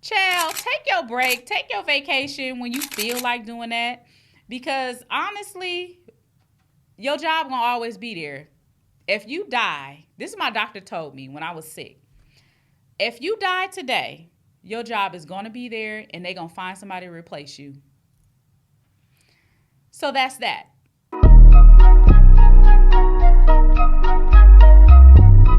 Child, take your break, take your vacation when you feel like doing that. Because honestly, your job gonna always be there. If you die, this is my doctor told me when I was sick. If you die today, your job is gonna be there and they gonna find somebody to replace you. So that's that.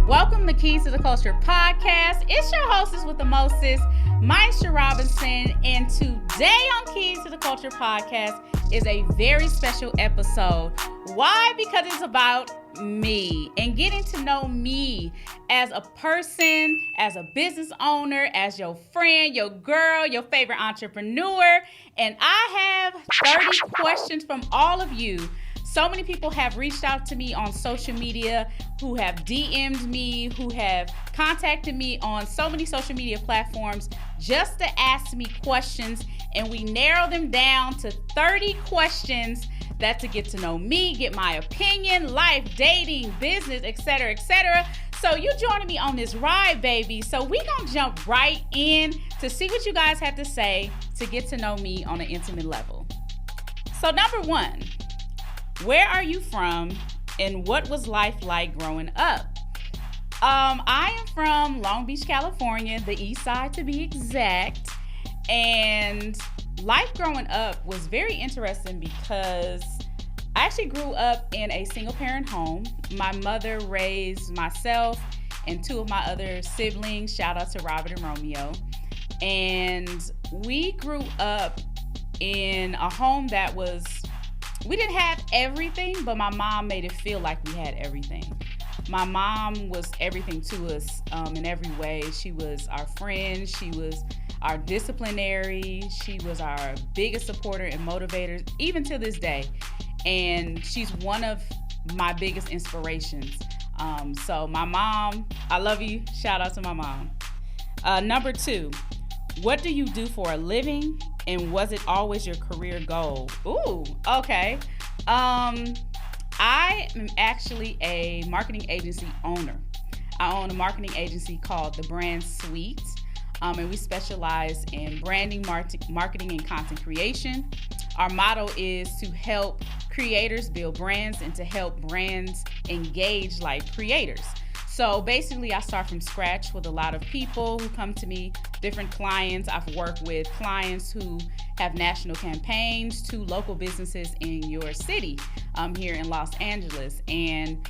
Welcome to Keys to the Culture podcast. It's your hostess with the mostest, Miesha Robinson, and today on Keys to the Culture podcast is a very special episode. Why? Because it's about me and getting to know me as a person, as a business owner, as your friend, your girl, your favorite entrepreneur. And I have 30 questions from all of you. So many people have reached out to me on social media, who have DM'd me, who have contacted me on so many social media platforms just to ask me questions. And we narrow them down to 30 questions that to get to know me, get my opinion, life, dating, business, etc., etc. So you joining me on this ride, baby. So we gonna jump right in to see what you guys have to say to get to know me on an intimate level. So number one, where are you from and what was life like growing up? I am from Long Beach, California, the east side to be exact. And life growing up was very interesting because I actually grew up in a single parent home. My mother raised myself and two of my other siblings. Shout out to Robert and Romeo. And we grew up in a home that we didn't have everything, but my mom made it feel like we had everything. My mom was everything to us in every way. She was our friend. She was our disciplinary. She was our biggest supporter and motivator, even to this day. And she's one of my biggest inspirations. So my mom, I love you. Shout out to my mom. Number two, what do you do for a living? And was it always your career goal? Ooh, okay. I am actually a marketing agency owner. I own a marketing agency called The Brand Suite, and we specialize in branding, marketing, and content creation. Our motto is to help creators build brands and to help brands engage like creators. So basically, I start from scratch with a lot of people who come to me, different clients. I've worked with clients who have national campaigns to local businesses in your city here in Los Angeles. And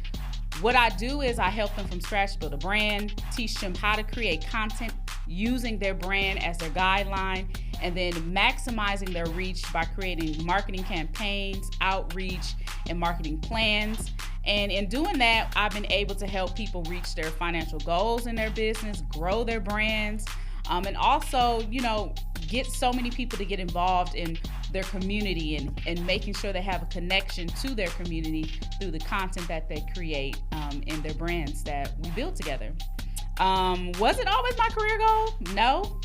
what I do is I help them from scratch build a brand, teach them how to create content using their brand as their guideline, and then maximizing their reach by creating marketing campaigns, outreach, and marketing plans. And in doing that, I've been able to help people reach their financial goals in their business, grow their brands, and also, get so many people to get involved in their community and making sure they have a connection to their community through the content that they create in their brands that we build together. Was it always my career goal? No,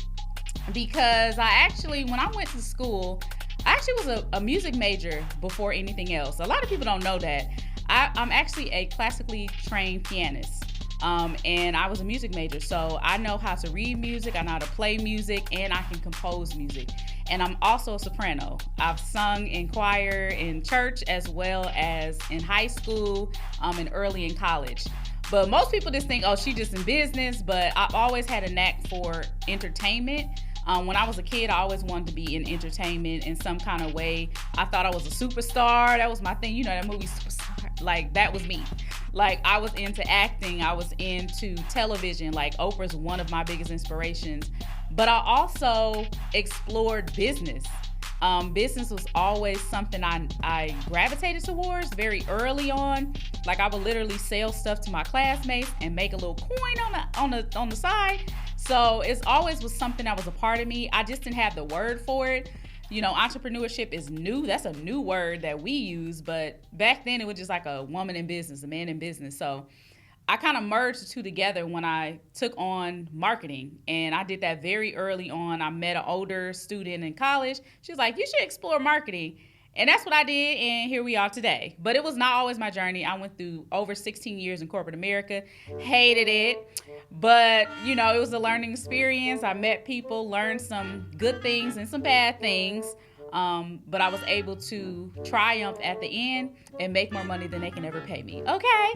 because when I went to school, I actually was a music major before anything else. A lot of people don't know that. I'm actually a classically trained pianist, and I was a music major, so I know how to read music, I know how to play music, and I can compose music. And I'm also a soprano. I've sung in choir in church as well as in high school and early in college. But most people just think, oh, she's just in business, but I've always had a knack for entertainment. When I was a kid, I always wanted to be in entertainment in some kind of way. I thought I was a superstar. That was my thing. That movie Superstar. Like, that was me. Like, I was into acting. I was into television. Like, Oprah's one of my biggest inspirations. But I also explored business. Business was always something I gravitated towards very early on. Like, I would literally sell stuff to my classmates and make a little coin on the side. So it's always was something that was a part of me. I just didn't have the word for it. Entrepreneurship is new. That's a new word that we use. But back then it was just like a woman in business, a man in business. So I kind of merged the two together when I took on marketing. And I did that very early on. I met an older student in college. She was like, you should explore marketing. And that's what I did, and here we are today. But it was not always my journey. I went through over 16 years in corporate America, hated it. But, it was a learning experience. I met people, learned some good things and some bad things. But I was able to triumph at the end and make more money than they can ever pay me. Okay.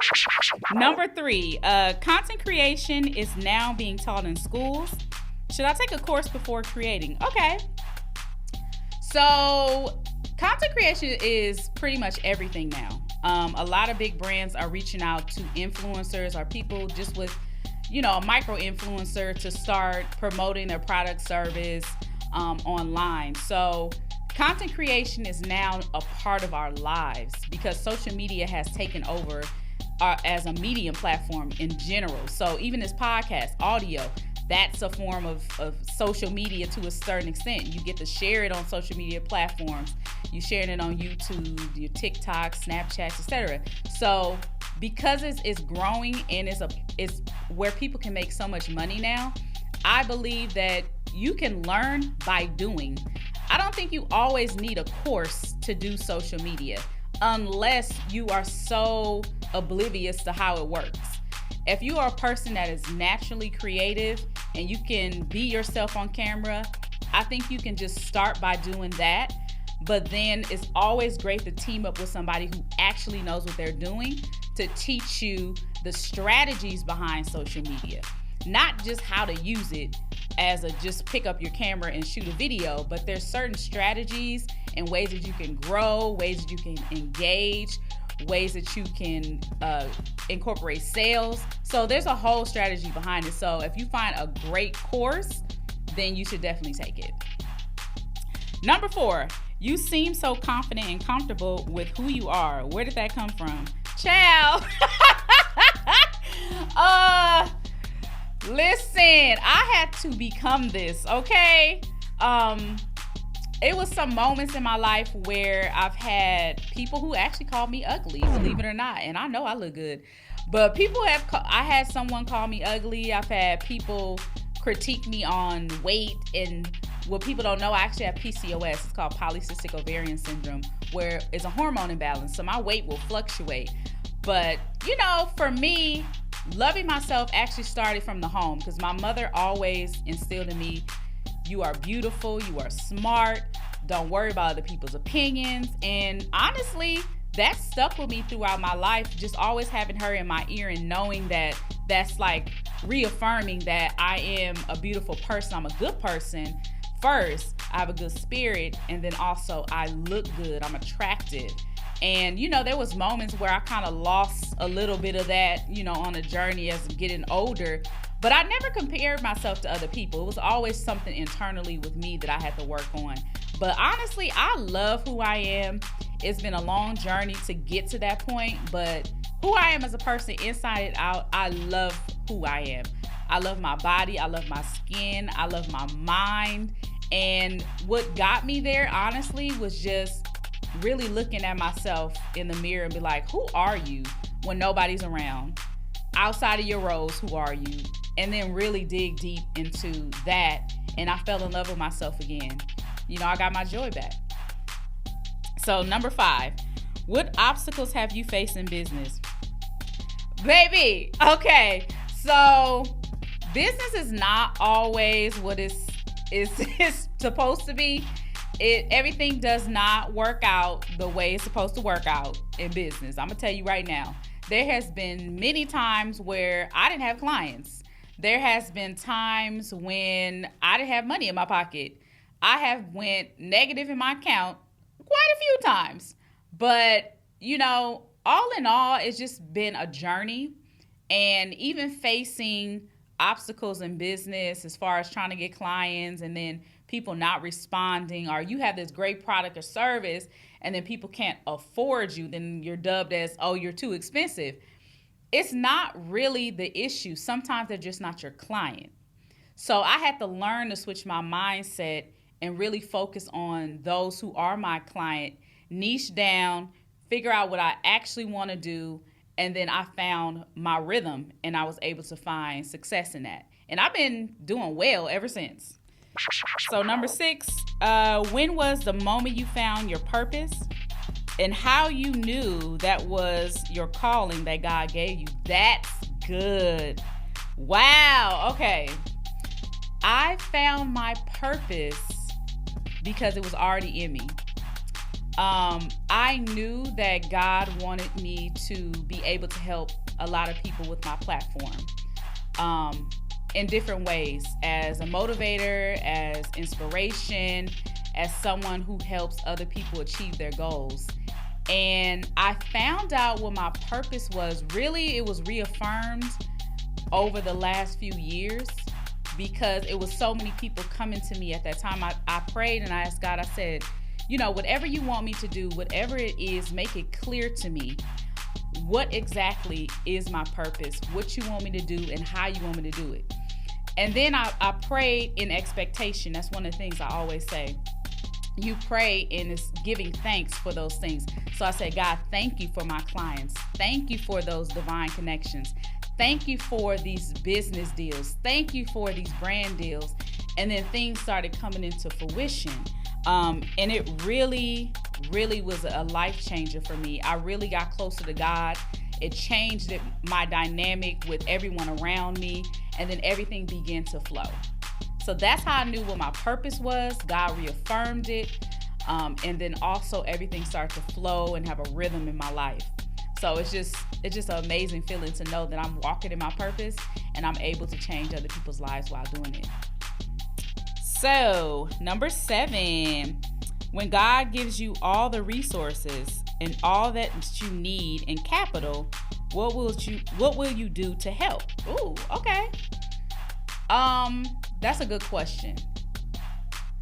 Number 3, content creation is now being taught in schools. Should I take a course before creating? Okay. So content creation is pretty much everything now. A lot of big brands are reaching out to influencers or people just with, a micro influencer to start promoting their product service online. So content creation is now a part of our lives because social media has taken over as a medium platform in general. So even this podcast, audio, that's a form of social media to a certain extent. You get to share it on social media platforms. You're sharing it on YouTube, your TikTok, Snapchat, etc. So because it's growing and it's where people can make so much money now, I believe that you can learn by doing. I don't think you always need a course to do social media unless you are so oblivious to how it works. If you are a person that is naturally creative and you can be yourself on camera, I think you can just start by doing that. But then it's always great to team up with somebody who actually knows what they're doing to teach you the strategies behind social media. Not just how to use it as a just pick up your camera and shoot a video, but there's certain strategies and ways that you can grow, ways that you can engage, ways that you can incorporate sales. So there's a whole strategy behind it. So if you find a great course, then you should definitely take it. Number 4, you seem so confident and comfortable with who you are. Where did that come from? Child. Listen, I had to become this, okay? It was some moments in my life where I've had people who actually called me ugly, believe it or not. And I know I look good. But I had someone call me ugly. I've had people critique me on weight. And what people don't know, I actually have PCOS. It's called polycystic ovarian syndrome, where it's a hormone imbalance. So my weight will fluctuate. But, for me, loving myself actually started from the home because my mother always instilled in me, you are beautiful, you are smart, don't worry about other people's opinions. And honestly, that stuck with me throughout my life, just always having her in my ear and knowing that that's like reaffirming that I am a beautiful person, I'm a good person. First, I have a good spirit, and then also I look good, I'm attractive. And, there was moments where I kind of lost a little bit of that, on a journey as I'm getting older. But I never compared myself to other people. It was always something internally with me that I had to work on. But honestly, I love who I am. It's been a long journey to get to that point. But who I am as a person, inside and out, I love who I am. I love my body. I love my skin. I love my mind. And what got me there, honestly, was just really looking at myself in the mirror and be like, who are you when nobody's around? Outside of your roles, who are you? And then really dig deep into that. And I fell in love with myself again. I got my joy back. So number 5, what obstacles have you faced in business? Baby, okay. So business is not always what it's supposed to be. Everything does not work out the way it's supposed to work out in business. I'm going to tell you right now, there has been many times where I didn't have clients. There has been times when I didn't have money in my pocket. I have went negative in my account quite a few times. But, all in all, it's just been a journey. And even facing obstacles in business as far as trying to get clients and then people not responding, or you have this great product or service and then people can't afford you, then you're dubbed as, oh, you're too expensive. It's not really the issue. Sometimes they're just not your client. So I had to learn to switch my mindset and really focus on those who are my client, niche down, figure out what I actually want to do, and then I found my rhythm and I was able to find success in that. And I've been doing well ever since. So number 6, when was the moment you found your purpose? And how you knew that was your calling that God gave you. That's good. Wow. Okay. I found my purpose because it was already in me. I knew that God wanted me to be able to help a lot of people with my platform in different ways, as a motivator, as inspiration, as someone who helps other people achieve their goals. And I found out what my purpose was. Really, it was reaffirmed over the last few years, because it was so many people coming to me at that time. I prayed and I asked God, I said, whatever you want me to do, whatever it is, make it clear to me. What exactly is my purpose? What you want me to do and how you want me to do it? And then I prayed in expectation. That's one of the things I always say. You pray and it's giving thanks for those things. So I said, God, thank you for my clients. Thank you for those divine connections. Thank you for these business deals. Thank you for these brand deals. And then things started coming into fruition. And it really, really was a life changer for me. I really got closer to God. It changed my dynamic with everyone around me. And then everything began to flow. So that's how I knew what my purpose was. God reaffirmed it. And then also everything started to flow and have a rhythm in my life. So it's just an amazing feeling to know that I'm walking in my purpose and I'm able to change other people's lives while doing it. So, number 7, when God gives you all the resources and all that you need in capital, what will you do to help? Ooh, okay. That's a good question.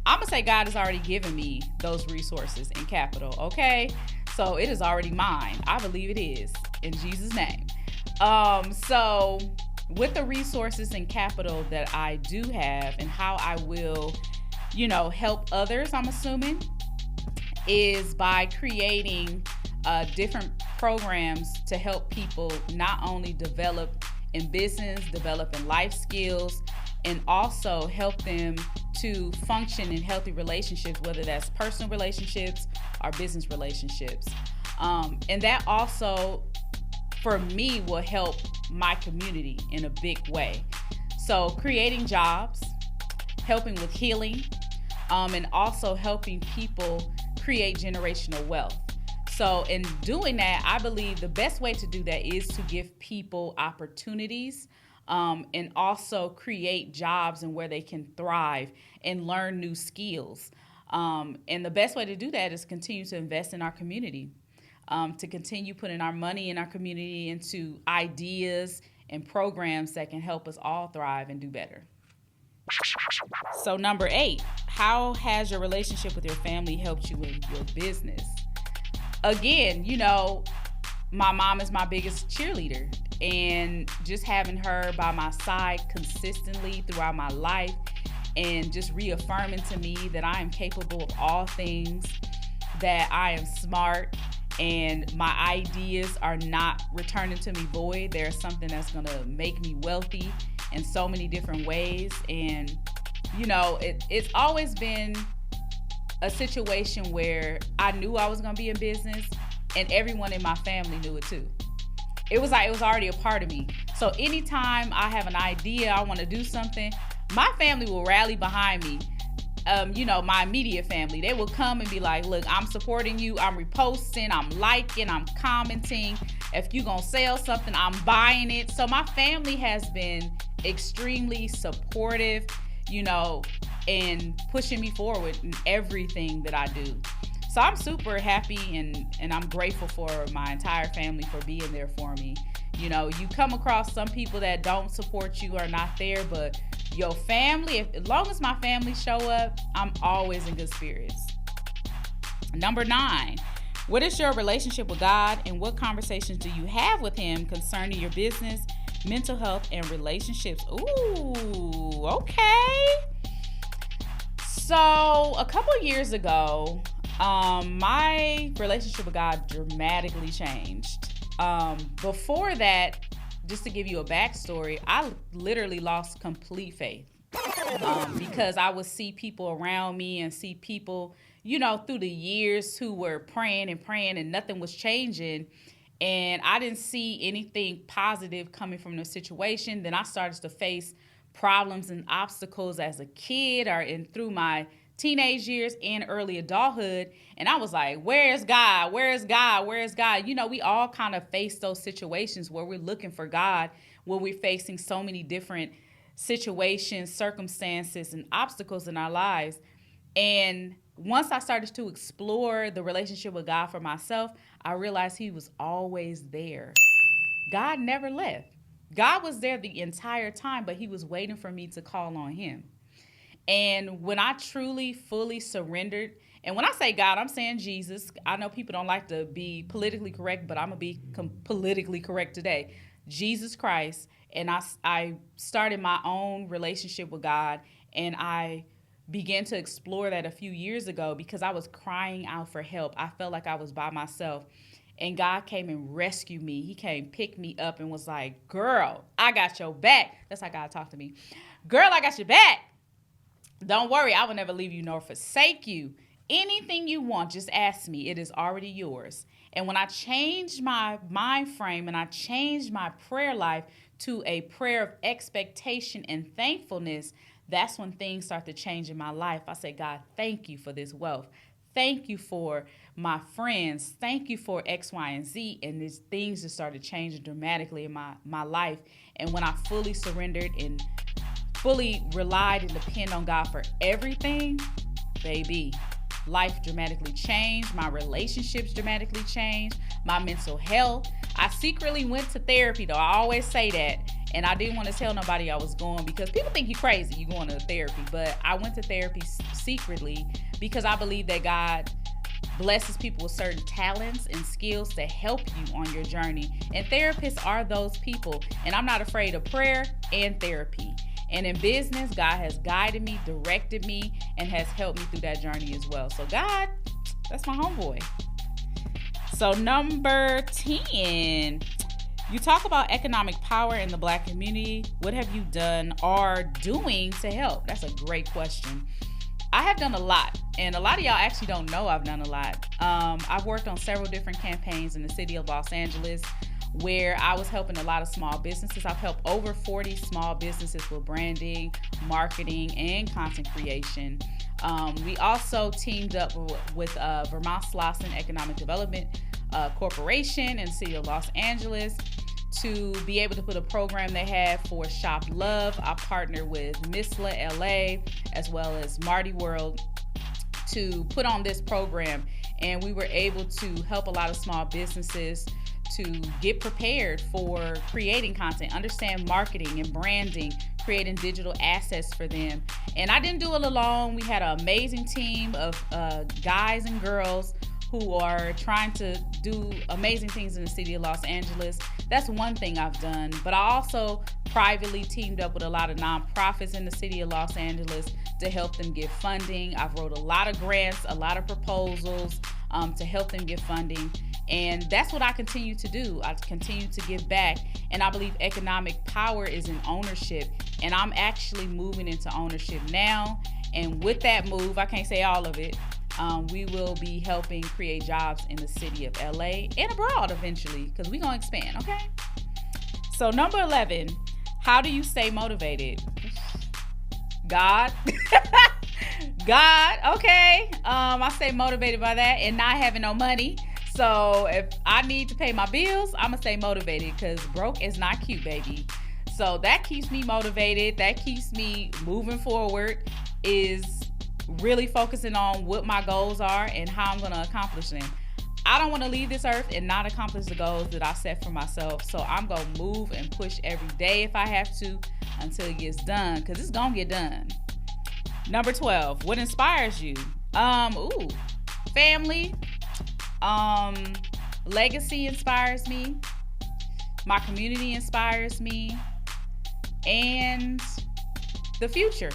I'm gonna say God has already given me those resources in capital, okay? So it is already mine. I believe it is, in Jesus' name. So with the resources and capital that I do have and how I will, help others, I'm assuming, is by creating different programs to help people not only develop in business, develop in life skills, and also help them to function in healthy relationships, whether that's personal relationships or business relationships. And that also, for me, will help my community in a big way. So creating jobs, helping with healing, and also helping people create generational wealth. So in doing that, I believe the best way to do that is to give people opportunities, and also create jobs and where they can thrive and learn new skills. And the best way to do that is continue to invest in our community, to continue putting our money in our community into ideas and programs that can help us all thrive and do better. So number 8, how has your relationship with your family helped you in your business? Again, my mom is my biggest cheerleader, and just having her by my side consistently throughout my life and just reaffirming to me that I am capable of all things, that I am smart, and my ideas are not returning to me void. There's something that's going to make me wealthy in so many different ways. And, it's always been a situation where I knew I was going to be in business, and everyone in my family knew it too. It was already a part of me. So anytime I have an idea, I want to do something, my family will rally behind me. My immediate family, they will come and be like, look, I'm supporting you. I'm reposting, I'm liking, I'm commenting. If you're going to sell something, I'm buying it. So my family has been extremely supportive, and pushing me forward in everything that I do. So I'm super happy and I'm grateful for my entire family for being there for me. You come across some people that don't support you, are not there, but your family, as long as my family show up, I'm always in good spirits. Number 9, what is your relationship with God, and what conversations do you have with Him concerning your business, mental health, and relationships? Ooh, okay. So a couple of years ago, my relationship with God dramatically changed. Before that, just to give you a backstory, I literally lost complete faith. because I would see people around me and see people, through the years who were praying and praying and nothing was changing. And I didn't see anything positive coming from the situation. Then I started to face problems and obstacles as a kid or through my teenage years and early adulthood. And I was like, where's God? Where's God? Where's God? We all kind of face those situations where we're looking for God, where we're facing so many different situations, circumstances, and obstacles in our lives. And once I started to explore the relationship with God for myself, I realized He was always there. God never left. God was there the entire time, but He was waiting for me to call on Him. And when I truly, fully surrendered, and when I say God, I'm saying Jesus. I know people don't like to be politically correct, but I'm going to be politically correct today. Jesus Christ. And I started my own relationship with God, and I began to explore that a few years ago because I was crying out for help. I felt like I was by myself. And God came and rescued me. He came, pick me up, and was like, girl, I got your back. That's how God talked to me. Girl, I got your back. Don't worry, I will never leave you nor forsake you. Anything you want, just ask me. It is already yours. And when I changed my mind frame and I changed my prayer life to a prayer of expectation and thankfulness, that's when things start to change in my life. I say, God, thank you for this wealth. Thank you for my friends. Thank you for X, Y, and Z. And these things just started changing dramatically in my life. And when I fully surrendered and fully relied and depend on God for everything, baby, life dramatically changed. My relationships dramatically changed. My mental health. I secretly went to therapy, though. I always say that. And I didn't want to tell nobody I was going because people think you're crazy, you going to therapy. But I went to therapy secretly because I believe that God blesses people with certain talents and skills to help you on your journey. And therapists are those people. And I'm not afraid of prayer and therapy. And in business, God has guided me, directed me, and has helped me through that journey as well. So God, that's my homeboy. So number 10, you talk about economic power in the Black community. What have you done or doing to help? That's a great question. I have done a lot, and a lot of y'all actually don't know I've done a lot. I've worked on several different campaigns in the city of Los Angeles where I was helping a lot of small businesses. I've helped over 40 small businesses with branding, marketing, and content creation. We also teamed up with Vermont Slauson Economic Development Corporation in the city of Los Angeles to be able to put a program they had for Shop Love. I partnered with Miesha LA as well as Marty World to put on this program, and we were able to help a lot of small businesses to get prepared for creating content, understand marketing and branding, creating digital assets for them. And I didn't do it alone. We had an amazing team of guys and girls who are trying to do amazing things in the city of Los Angeles. That's one thing I've done. But I also privately teamed up with a lot of nonprofits in the city of Los Angeles to help them get funding. I've wrote a lot of grants, a lot of proposals to help them get funding. And that's what I continue to do. I continue to give back. And I believe economic power is in ownership. And I'm actually moving into ownership now. And with that move, I can't say all of it, we will be helping create jobs in the city of LA and abroad eventually, because we're going to expand, okay? So number 11, how do you stay motivated? God. God, okay. I stay motivated by that and not having no money. So if I need to pay my bills, I'm going to stay motivated because broke is not cute, baby. So that keeps me motivated. That keeps me moving forward, is really focusing on what my goals are and how I'm going to accomplish them. I don't want to leave this earth and not accomplish the goals that I set for myself. So I'm going to move and push every day if I have to until it gets done, because it's going to get done. Number 12, what inspires you? Family. Legacy inspires me. My community inspires me. And the future.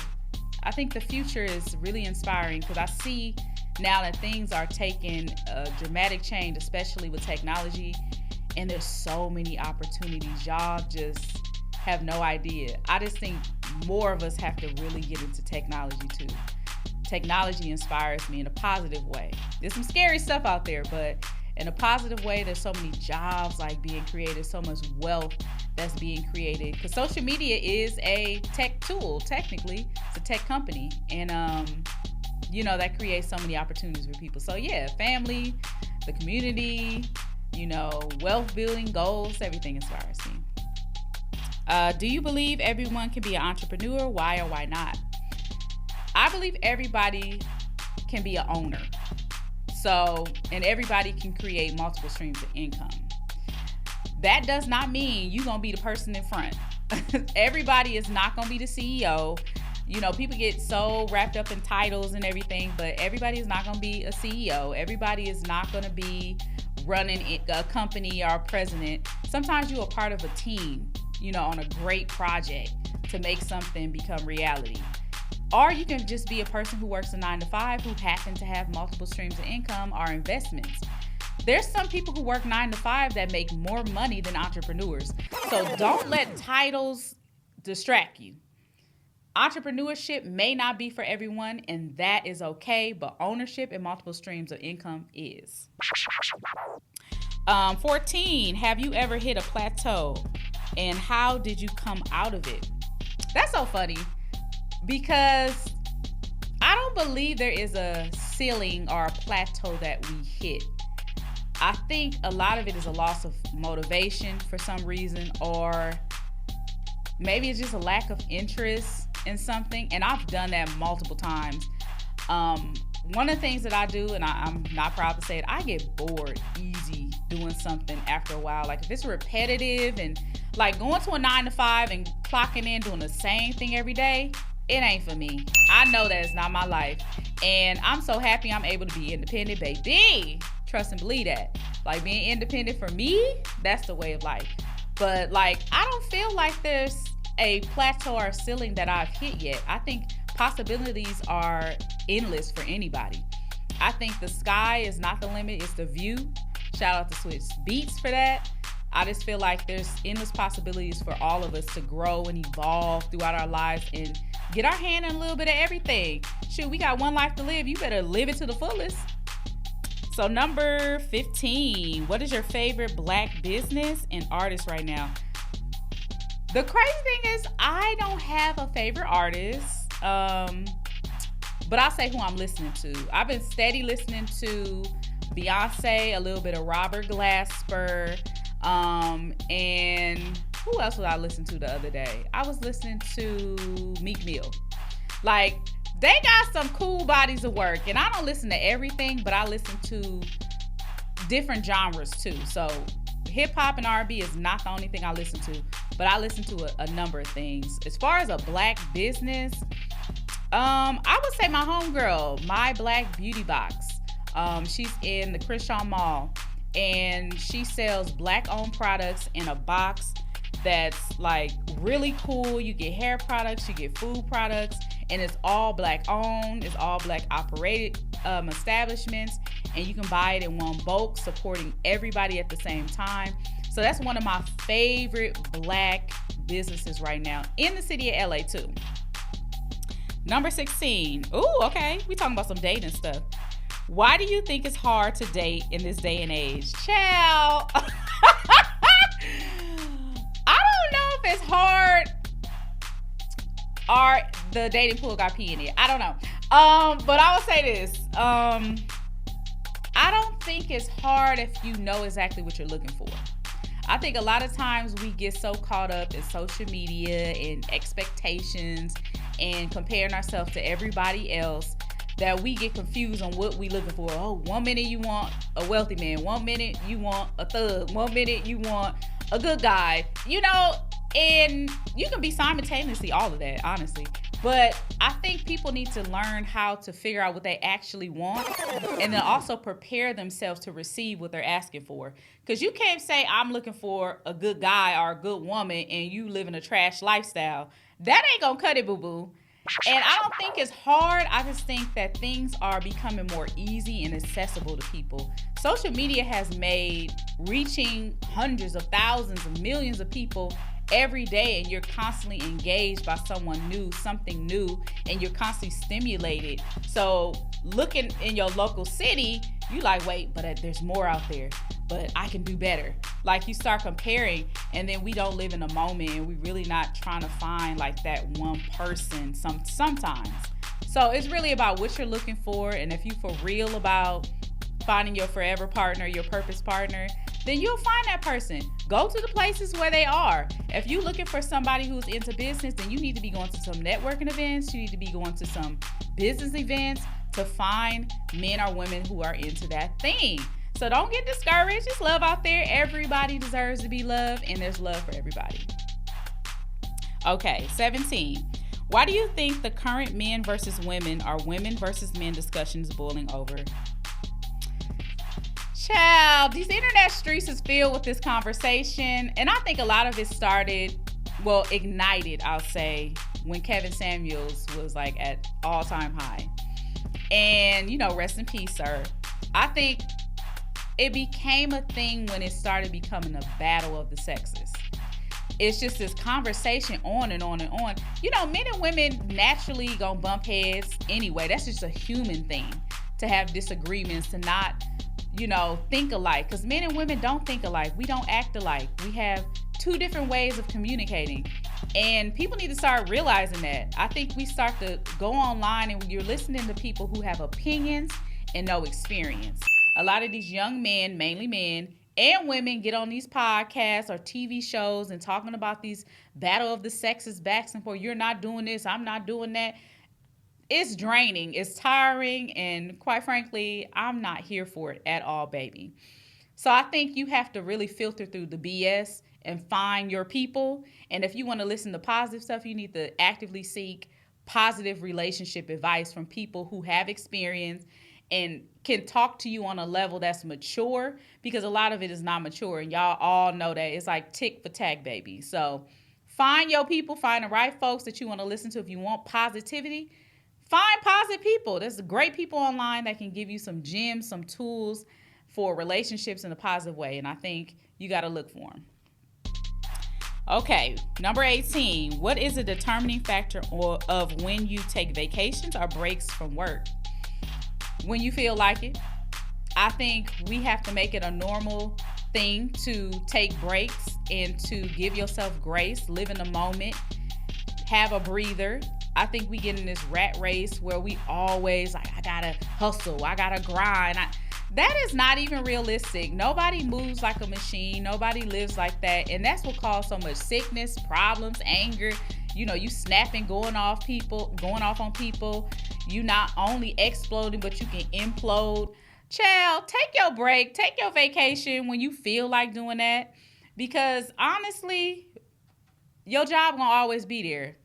I think the future is really inspiring because I see now that things are taking a dramatic change, especially with technology, and there's so many opportunities. Y'all just have no idea. I just think more of us have to really get into technology too. Technology inspires me in a positive way. There's some scary stuff out there, but in a positive way, there's so many jobs like being created, so much wealth that's being created. Because social media is a tech tool, technically. It's a tech company. And, that creates so many opportunities for people. So yeah, family, the community, wealth building, goals, everything inspires me. Do you believe everyone can be an entrepreneur? Why or why not? I believe everybody can be an owner. And everybody can create multiple streams of income. That does not mean you're going to be the person in front. Everybody is not going to be the CEO. People get so wrapped up in titles and everything, but everybody is not going to be a CEO. Everybody is not going to be running a company or president. Sometimes you're a part of a team, on a great project to make something become reality. Or you can just be a person who works a 9-to-5 who happen to have multiple streams of income or investments. There's some people who work 9-to-5 that make more money than entrepreneurs. So don't let titles distract you. Entrepreneurship may not be for everyone, and that is okay, but ownership and multiple streams of income is. 14, have you ever hit a plateau, and how did you come out of it? That's so funny, because I don't believe there is a ceiling or a plateau that we hit. I think a lot of it is a loss of motivation for some reason, or maybe it's just a lack of interest in something, and I've done that multiple times. One of the things that I do, and I'm not proud to say it, I get bored easy doing something after a while. Like if it's repetitive and like going to a 9-to-5 and clocking in doing the same thing every day, it ain't for me. I know that it's not my life, and I'm so happy I'm able to be independent, baby. Trust and believe that. Like being independent for me, that's the way of life. But like I don't feel like there's a plateau or ceiling that I've hit yet. I think possibilities are endless for anybody. I think the sky is not the limit, it's the view. Shout out to Switch Beats for that. I just feel like there's endless possibilities for all of us to grow and evolve throughout our lives and get our hand in a little bit of everything. Shoot, we got one life to live. You better live it to the fullest. So number 15, what is your favorite Black business and artist right now? The crazy thing is I don't have a favorite artist, but I'll say who I'm listening to. I've been steady listening to Beyonce, a little bit of Robert Glasper, and who else was I listening to the other day? I was listening to Meek Mill. Like, they got some cool bodies of work, and I don't listen to everything, but I listen to different genres too. So hip-hop and R&B is not the only thing I listen to, but I listen to a number of things. As far as a Black business, I would say my homegirl, My Black Beauty Box. She's in the Crenshaw Mall, and she sells Black-owned products in a box that's like really cool. You get hair products, you get food products, and it's all Black-owned, it's all Black-operated establishments, and you can buy it in one bulk, supporting everybody at the same time. So that's one of my favorite Black businesses right now in the city of LA too. Number 16. Ooh, okay. We talking about some dating stuff. Why do you think it's hard to date in this day and age? Child. I don't know if it's hard or the dating pool got pee in it. I don't know. But I will say this. I don't think it's hard if you know exactly what you're looking for. I think a lot of times we get so caught up in social media and expectations and comparing ourselves to everybody else that we get confused on what we looking for. Oh, 1 minute you want a wealthy man, 1 minute you want a thug, 1 minute you want a good guy, and you can be simultaneously all of that, honestly. But I think people need to learn how to figure out what they actually want and then also prepare themselves to receive what they're asking for. Because you can't say I'm looking for a good guy or a good woman and you live in a trash lifestyle. That ain't gonna cut it, boo-boo. And I don't think it's hard. I just think that things are becoming more easy and accessible to people. Social media has made reaching hundreds of thousands of millions of people every day, and you're constantly engaged by someone new, something new, and you're constantly stimulated. So looking in your local city, you like, wait, but there's more out there, but I can do better. Like, you start comparing, and then we don't live in a moment, and we really not trying to find like that one person sometimes. So it's really about what you're looking for, and if you for real about finding your forever partner, your purpose partner, then you'll find that person. Go to the places where they are. If you're looking for somebody who's into business, then you need to be going to some networking events. You need to be going to some business events to find men or women who are into that thing. So don't get discouraged. It's love out there. Everybody deserves to be loved, and there's love for everybody. Okay, 17. Why do you think the current men versus women or women versus men discussions boiling over? Child, these internet streets is filled with this conversation, and I think a lot of it ignited, I'll say, when Kevin Samuels was like at all-time high. And, rest in peace, sir. I think it became a thing when it started becoming a battle of the sexes. It's just this conversation on and on and on. Men and women naturally gonna bump heads anyway. That's just a human thing, to have disagreements, to not think alike, because men and women don't think alike. We don't act alike. We have two different ways of communicating, and people need to start realizing that. I think we start to go online and you're listening to people who have opinions and no experience. A lot of these young men, mainly men and women, get on these podcasts or TV shows and talking about these battle of the sexes back and forth. You're not doing this, I'm not doing that. It's draining, it's tiring, and quite frankly, I'm not here for it at all, baby. So I think you have to really filter through the BS and find your people. And if you want to listen to positive stuff, you need to actively seek positive relationship advice from people who have experience and can talk to you on a level that's mature, because a lot of it is not mature, and y'all all know that. It's like tick for tack, baby. So find your people, find the right folks that you want to listen to. If you want positivity, find positive people. There's great people online that can give you some gems, some tools for relationships in a positive way, and I think you got to look for them. Okay, number 18. What is a determining factor of when you take vacations or breaks from work? When you feel like it. I think we have to make it a normal thing to take breaks and to give yourself grace, live in the moment, have a breather. I think we get in this rat race where we always I gotta hustle, I gotta grind. That is not even realistic. Nobody moves like a machine. Nobody lives like that. And that's what causes so much sickness, problems, anger. You snapping, going off on people. You not only exploding, but you can implode. Child, take your break, take your vacation when you feel like doing that. Because honestly, your job gonna always be there.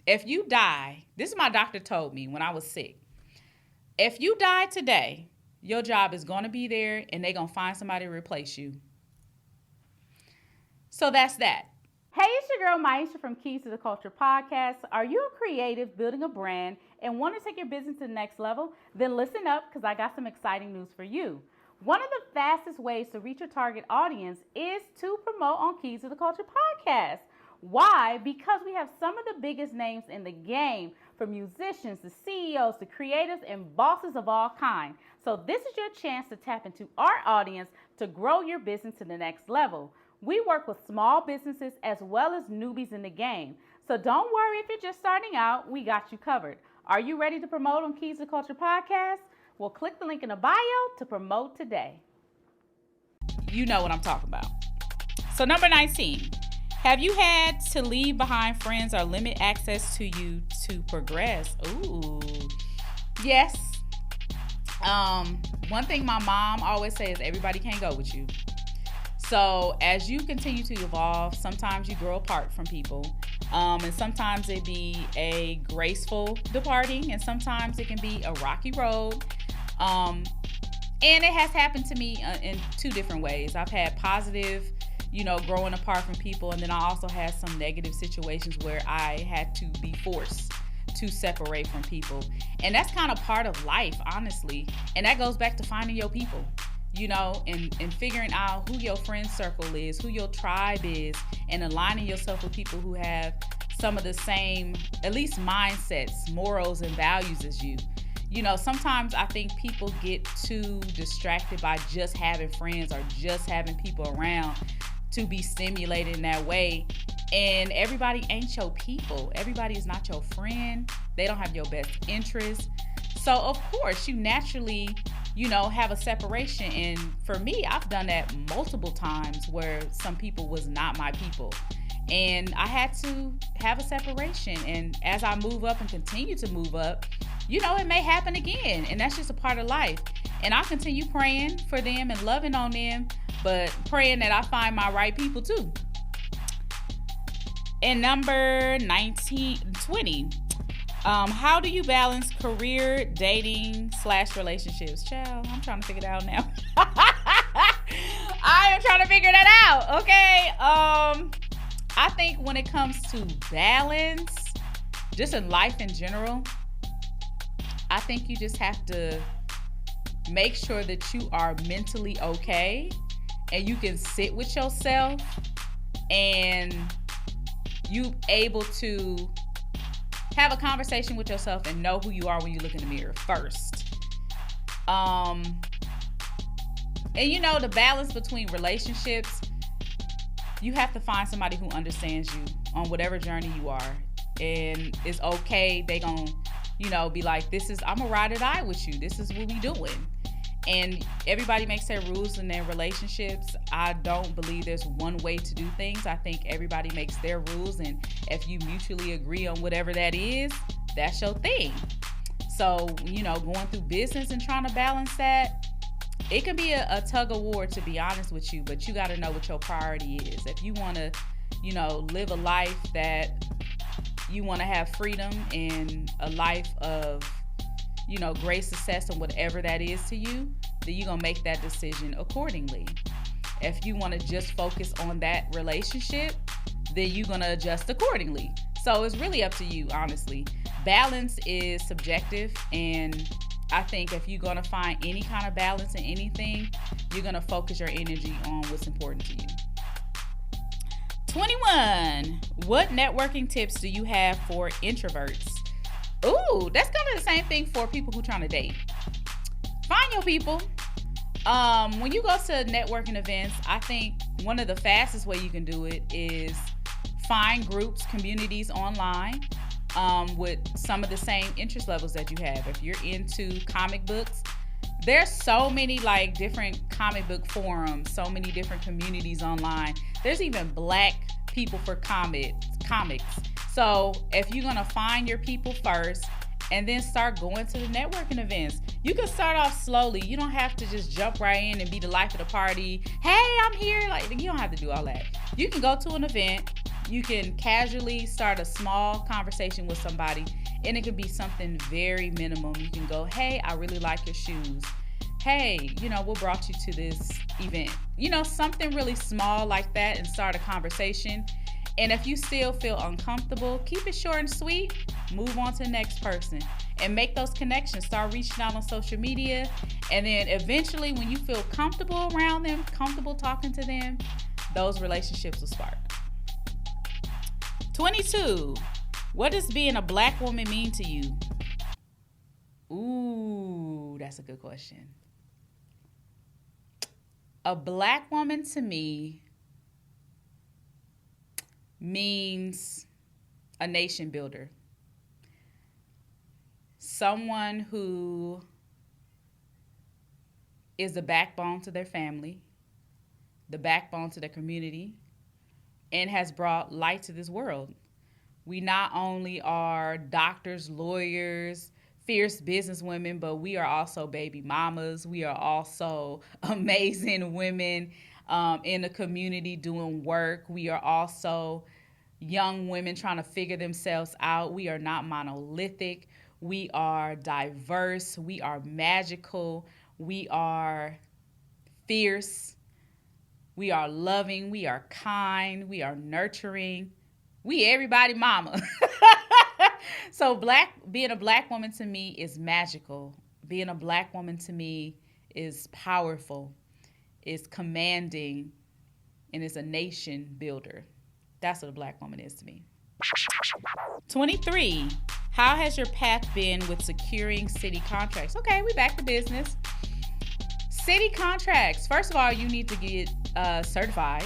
If you die, this is my doctor told me when I was sick. If you die today, your job is going to be there, and they're going to find somebody to replace you. So that's that. Hey, it's your girl Miesha from Keys to the Culture podcast. Are you a creative building a brand and want to take your business to the next level? Then listen up, because I got some exciting news for you. One of the fastest ways to reach your target audience is to promote on Keys to the Culture podcast. Why? Because we have some of the biggest names in the game, from musicians to CEOs to creatives and bosses of all kinds. So this is your chance to tap into our audience to grow your business to the next level. We work with small businesses as well as newbies in the game. So don't worry if you're just starting out, we got you covered. Are you ready to promote on Keys to Culture podcast? Well, click the link in the bio to promote today. You know what I'm talking about. So number 19. Have you had to leave behind friends or limit access to you to progress? Ooh, yes. One thing my mom always says, everybody can't go with you. So as you continue to evolve, sometimes you grow apart from people. And sometimes it be a graceful departing, and sometimes it can be a rocky road. And it has happened to me in two different ways. I've had positive, growing apart from people. And then I also had some negative situations where I had to be forced to separate from people. And that's kind of part of life, honestly. And that goes back to finding your people. and figuring out who your friend circle is, who your tribe is, and aligning yourself with people who have some of the same, at least mindsets, morals, and values as you. Sometimes I think people get too distracted by just having friends or just having people around to be stimulated in that way. And everybody ain't your people. Everybody is not your friend. They don't have your best interest. So, of course, you naturally, have a separation. And for me, I've done that multiple times where some people was not my people. And I had to have a separation. And as I move up and continue to move up, it may happen again. And that's just a part of life. And I'll continue praying for them and loving on them, but praying that I find my right people too. And number 20. How do you balance career, dating / relationships? Child, I'm trying to figure it out now. I am trying to figure that out. Okay. I think when it comes to balance, just in life in general, I think you just have to make sure that you are mentally okay and you can sit with yourself and you able to have a conversation with yourself and know who you are when you look in the mirror first. And the balance between relationships, you have to find somebody who understands you on whatever journey you are, and it's okay. They gonna be like, I'm a ride or die with you. This is what we doing. And everybody makes their rules in their relationships. I don't believe there's one way to do things. I think everybody makes their rules, and if you mutually agree on whatever that is, that's your thing. So, going through business and trying to balance that, it can be a tug of war, to be honest with you, but you got to know what your priority is. If you want to, live a life that you want to have freedom and a life of, great success and whatever that is to you, then you're going to make that decision accordingly. If you want to just focus on that relationship, then you're going to adjust accordingly. So it's really up to you, honestly. Balance is subjective, and I think if you're going to find any kind of balance in anything, you're going to focus your energy on what's important to you. 21. What networking tips do you have for introverts? Ooh, that's kind of the same thing for people who are trying to date. Find your people. When you go to networking events, I think one of the fastest way you can do it is find groups, communities online with some of the same interest levels that you have. If you're into comic books, there's so many different comic book forums, so many different communities online. There's even Black people for comics. So if you're going to find your people first and then start going to the networking events, you can start off slowly. You don't have to just jump right in and be the life of the party. Hey, I'm here. You don't have to do all that. You can go to an event. You can casually start a small conversation with somebody, and it could be something very minimum. You can go, hey, I really like your shoes. Hey, what brought you to this event? Something really small like that, and start a conversation. And if you still feel uncomfortable, keep it short and sweet. Move on to the next person and make those connections. Start reaching out on social media. And then eventually, when you feel comfortable around them, comfortable talking to them, those relationships will spark. 22. What does being a Black woman mean to you? Ooh, that's a good question. A Black woman to me means a nation builder. Someone who is the backbone to their family, the backbone to their community, and has brought light to this world. We not only are doctors, lawyers, fierce businesswomen, but we are also baby mamas. We are also amazing women in the community doing work. We are also young women trying to figure themselves out. We are not monolithic. We are diverse. We are magical. We are fierce. We are loving. We are kind. We are nurturing. We everybody mama. So being a Black woman to me is magical. Being a Black woman to me is powerful. is commanding, and is a nation builder. That's what a Black woman is to me. 23. How has your path been with securing city contracts? Okay, we back to business. City contracts. First of all, you need to get certified.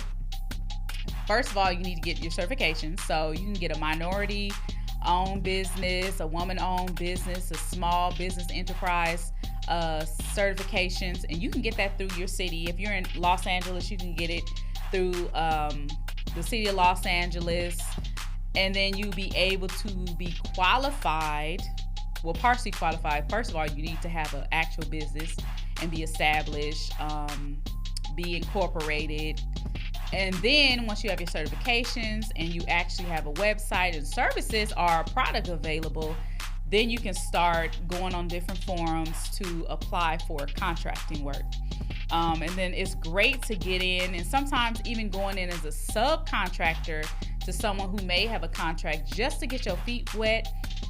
First of all, you need to get your certifications. So you can get a minority-owned business, a woman-owned business, a small business enterprise certifications, and you can get that through your city. If you're in Los Angeles, you can get it through the city of Los Angeles, and then you'll be able to be qualified, well, partially qualified. First of all, you need to have an actual business and be established, be incorporated. And then once you have your certifications and you actually have a website and services or a product available, then you can start going on different forums to apply for contracting work. And then it's great to get in, and sometimes even going in as a subcontractor to someone who may have a contract, just to get your feet wet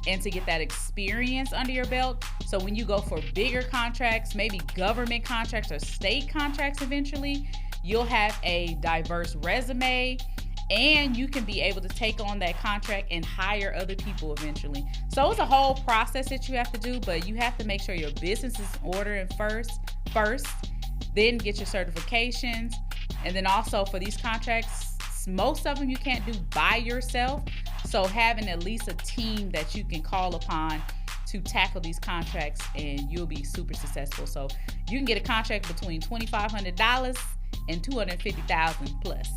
and to get that experience under your belt. So when you go for bigger contracts, maybe government contracts or state contracts eventually, you'll have a diverse resume, and you can be able to take on that contract and hire other people eventually. So it's a whole process that you have to do, but you have to make sure your business is in order first, then get your certifications. And then also for these contracts, most of them you can't do by yourself. So having at least a team that you can call upon to tackle these contracts, and you'll be super successful. So you can get a contract between $2,500 and $250,000 plus.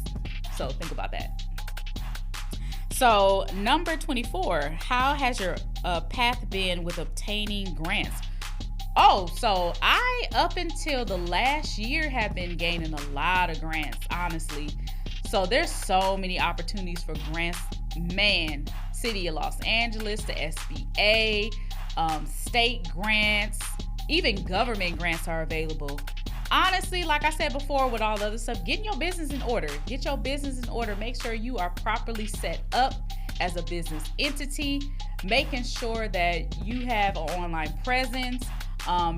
So think about that. So number 24, how has your path been with obtaining grants? Oh, so I, up until the last year, have been gaining a lot of grants, honestly. So there's so many opportunities for grants. Man, City of Los Angeles, the SBA, state grants, even government grants are available. Honestly, like I said before, with all the other stuff, getting your business in order. Get your business in order. Make sure you are properly set up as a business entity. Making sure that you have an online presence.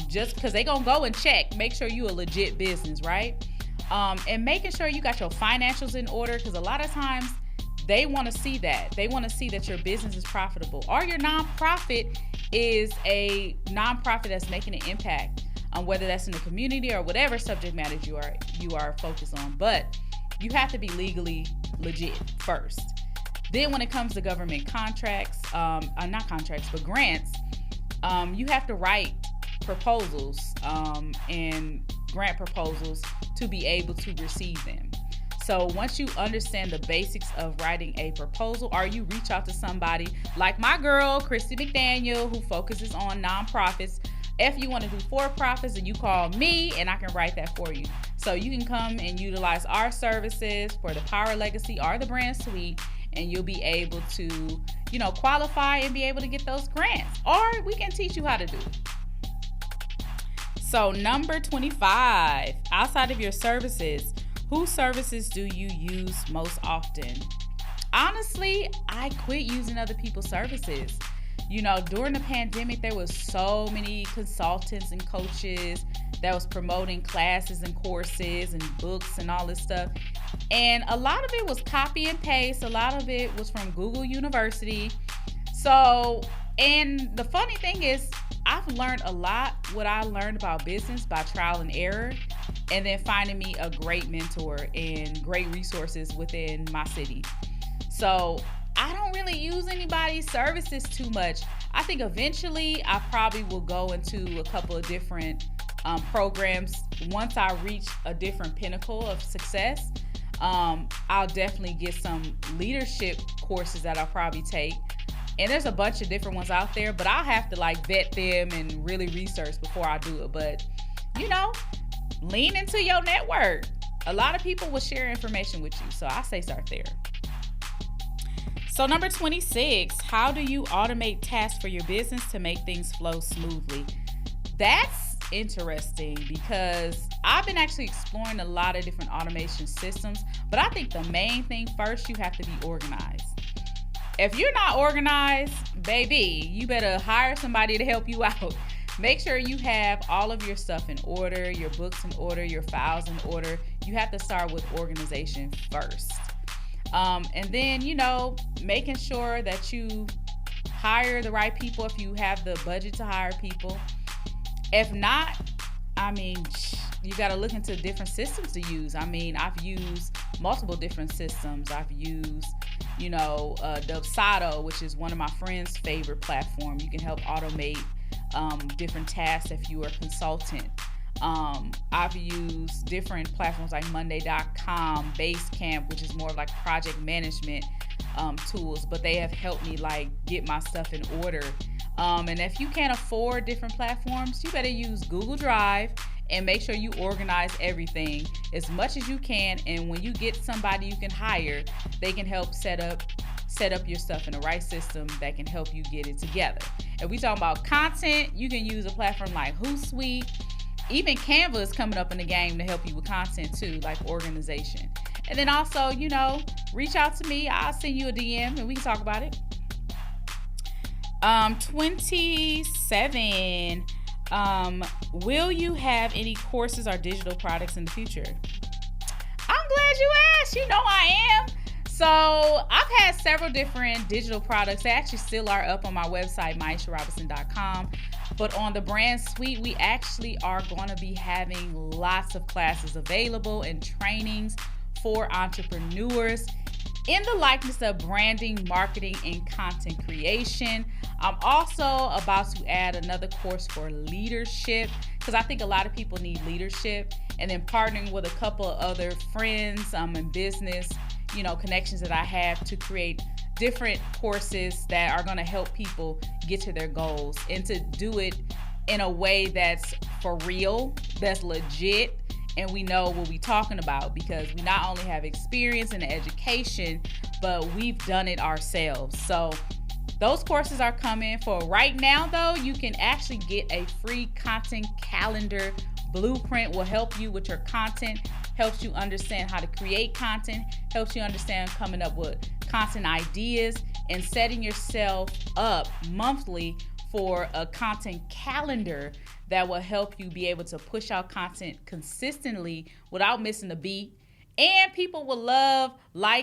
Just because they're going to go and check. Make sure you a legit business, right? And making sure you got your financials in order, because a lot of times they want to see that. They want to see that your business is profitable, or your nonprofit is a nonprofit that's making an impact. Whether that's in the community or whatever subject matters you are focused on. But you have to be legally legit first. Then when it comes to government contracts, not contracts, but grants, you have to write proposals and grant proposals to be able to receive them. So once you understand the basics of writing a proposal, or you reach out to somebody like my girl, Christy McDaniel, who focuses on nonprofits. If you want to do for-profits, then you call me and I can write that for you. So you can come and utilize our services for the Power Legacy or the Brand Suite, and you'll be able to, qualify and be able to get those grants. Or we can teach you how to do it. So number 25, outside of your services, whose services do you use most often? Honestly, I quit using other people's services. During the pandemic, there was so many consultants and coaches that was promoting classes and courses and books and all this stuff. And a lot of it was copy and paste. A lot of it was from Google University. So, and the funny thing is, I've learned a lot what I learned about business by trial and error, and then finding me a great mentor and great resources within my city. So I don't really use anybody's services too much. I think eventually I probably will go into a couple of different programs. Once I reach a different pinnacle of success, I'll definitely get some leadership courses that I'll probably take. And there's a bunch of different ones out there, but I'll have to vet them and really research before I do it. But, lean into your network. A lot of people will share information with you. So I say start there. So number 26, how do you automate tasks for your business to make things flow smoothly? That's interesting because I've been actually exploring a lot of different automation systems, but I think the main thing first, you have to be organized. If you're not organized, baby, you better hire somebody to help you out, make sure you have all of your stuff in order, your books in order, your files in order. You have to start with organization first. And then, making sure that you hire the right people if you have the budget to hire people. If not, you got to look into different systems to use. I've used multiple different systems. I've used, Dubsado, which is one of my friend's favorite platform. You can help automate different tasks if you are a consultant. I've used different platforms like Monday.com, Basecamp, which is more like project management tools, but they have helped me get my stuff in order. And if you can't afford different platforms, you better use Google Drive and make sure you organize everything as much as you can. And when you get somebody you can hire, they can help set up your stuff in the right system that can help you get it together. If we talk about content, you can use a platform like Hootsuite. Even Canva is coming up in the game to help you with content too, like organization. And then also, reach out to me. I'll send you a DM and we can talk about it. 27. Will you have any courses or digital products in the future? I'm glad you asked. I am. So I've had several different digital products. They actually still are up on my website, miesharobinson.com. But on the brand suite, we actually are going to be having lots of classes available and trainings for entrepreneurs in the likeness of branding, marketing, and content creation. I'm also about to add another course for leadership because I think a lot of people need leadership, and then partnering with a couple of other friends and business, connections that I have to create different courses that are going to help people get to their goals and to do it in a way that's for real, that's legit, and we know what we're talking about because we not only have experience in education, but we've done it ourselves. So those courses are coming. For right now, though, you can actually get a free content calendar blueprint. Will help you with your content, helps you understand how to create content, helps you understand coming up with content ideas, and setting yourself up monthly for a content calendar that will help you be able to push out content consistently without missing a beat. And people will love,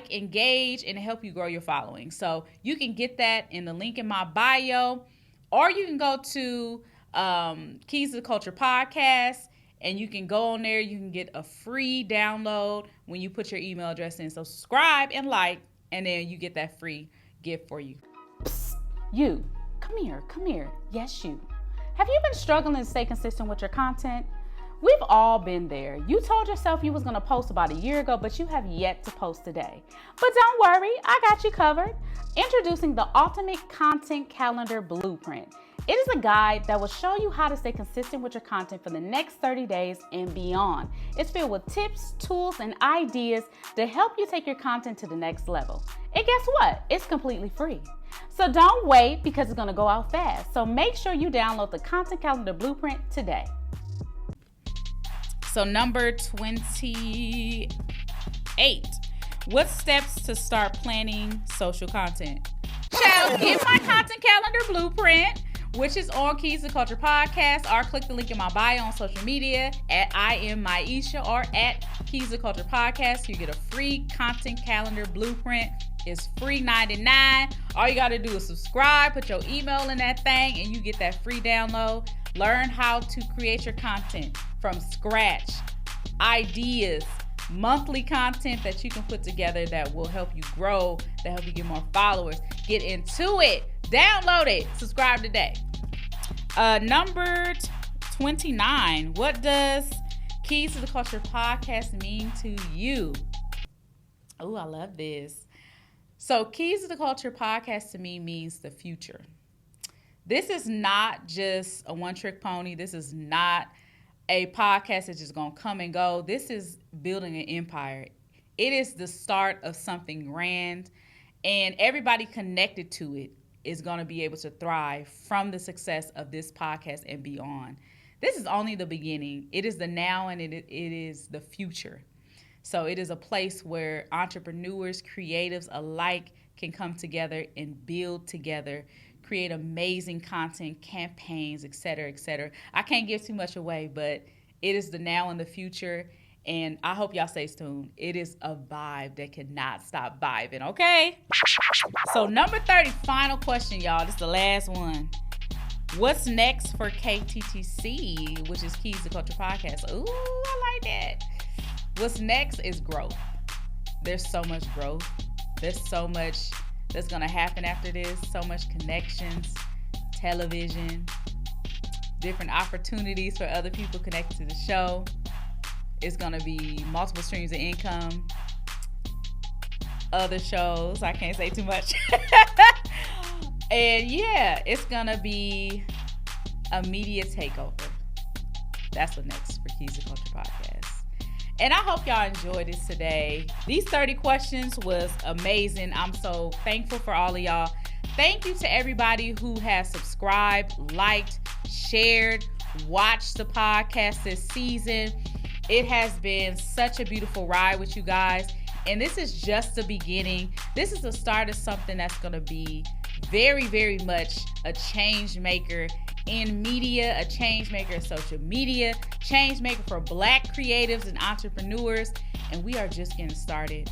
engage, and help you grow your following. So you can get that in the link in my bio, or you can go to Keys to the Culture podcast, and you can go on there. You can get a free download when you put your email address in. So subscribe and and then you get that free gift for you. Psst, you, come here. Yes, you. Have you been struggling to stay consistent with your content? We've all been there. You told yourself you was going to post about a year ago, but you have yet to post today. But don't worry, I got you covered. Introducing the Ultimate Content Calendar Blueprint. It is a guide that will show you how to stay consistent with your content for the next 30 days and beyond. It's filled with tips, tools, and ideas to help you take your content to the next level. And guess what? It's completely free. So don't wait because it's going to go out fast. So make sure you download the Content Calendar Blueprint today. So number 28, what steps to start planning social content? Child, get my content calendar blueprint, which is on Keys to Culture Podcast, or click the link in my bio on social media at I am Miesha or at Keys to Culture Podcast. You get a free content calendar blueprint. It's free $99. All you got to do is subscribe, put your email in that thing, and you get that free download. Learn how to create your content from scratch, ideas, monthly content that you can put together that will help you grow, that help you get more followers. Get into it. Download it. Subscribe today. Number 29. What does Keys to the Culture Podcast mean to you? Oh, I love this. So Keys to the Culture Podcast to me means the future. This is not just a one-trick pony. This is not a podcast that's just going to come and go. This is building an empire. It is the start of something grand, and everybody connected to it is going to be able to thrive from the success of this podcast and beyond. This is only the beginning. It is the now, and it is the future. So it is a place where entrepreneurs, creatives alike can come together and build together, create amazing content, campaigns, etc., etc. I can't give too much away, but it is the now and the future. And I hope y'all stay tuned. It is a vibe that cannot stop vibing, okay? So number 30, final question, y'all. This is the last one. What's next for KTTC, which is Keys to Culture Podcast? Ooh, I like that. What's next is growth. There's so much growth. There's so much that's going to happen after this. So much connections, television, different opportunities for other people connected to the show. It's going to be multiple streams of income. Other shows. I can't say too much. And yeah, it's going to be a media takeover. That's what next for Keys to Culture Podcast. And I hope y'all enjoyed this today. These 30 questions was amazing. I'm so thankful for all of y'all. Thank you to everybody who has subscribed, liked, shared, watched the podcast this season. It has been such a beautiful ride with you guys. And this is just the beginning. This is the start of something that's going to be very, very much a change maker in media, a change maker in social media, change maker for Black creatives and entrepreneurs. And we are just getting started.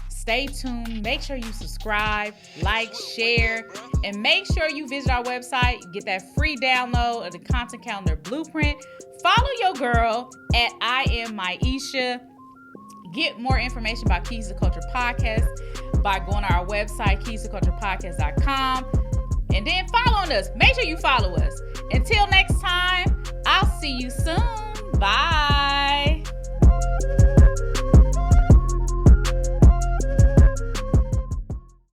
Stay tuned. Make sure you subscribe, like, share, and make sure you visit our website. Get that free download of the content calendar blueprint. Follow your girl at I am Miesha. Get more information about Keys to Culture Podcast by going to our website, keystoculturepodcast.com. And then follow us. Make sure you follow us. Until next time, I'll see you soon. Bye.